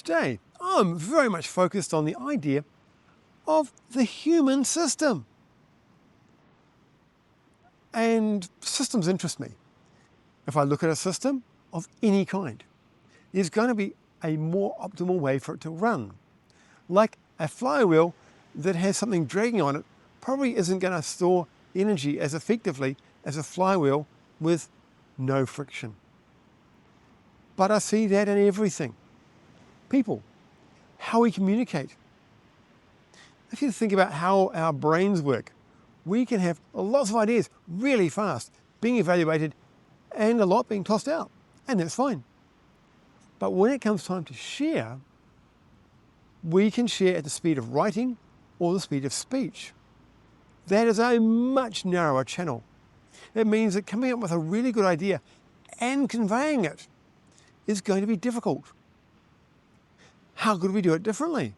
Today, I'm very much focused on the idea of the human system. And systems interest me. If I look at a system of any kind, there's going to be a more optimal way for it to run. Like a flywheel that has something dragging on it probably isn't going to store energy as effectively as a flywheel with no friction. But I see that in everything. People, how we communicate. If you think about how our brains work, we can have lots of ideas really fast being evaluated and a lot being tossed out, and that's fine. But when it comes time to share, we can share at the speed of writing or the speed of speech. That is a much narrower channel. It means that coming up with a really good idea and conveying it is going to be difficult. How could we do it differently?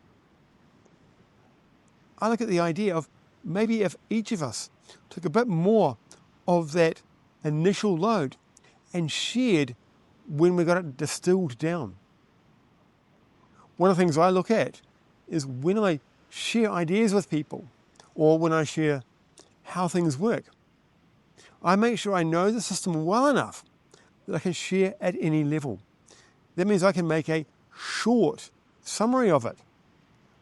I look at the idea of maybe if each of us took a bit more of that initial load and shared when we got it distilled down. One of the things I look at is when I share ideas with people or when I share how things work, I make sure I know the system well enough that I can share at any level. That means I can make a short summary of it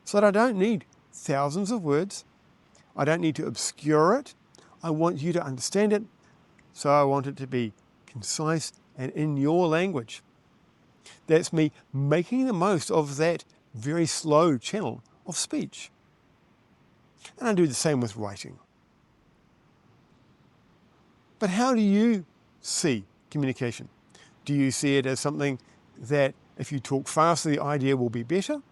so that I don't need thousands of words. I don't need to obscure it. I want you to understand it, so I want it to be concise and in your language. That's me making the most of that very slow channel of speech. And I do the same with writing. But how do you see communication? Do you see it as something that if you talk faster, the idea will be better?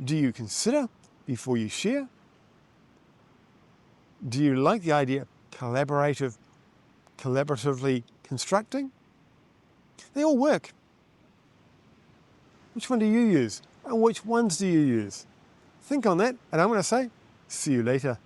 Do you consider before you share? Do you like the idea of collaboratively constructing? They all work. Which one do you use? And which ones do you use? Think on that, and I'm going to say, see you later.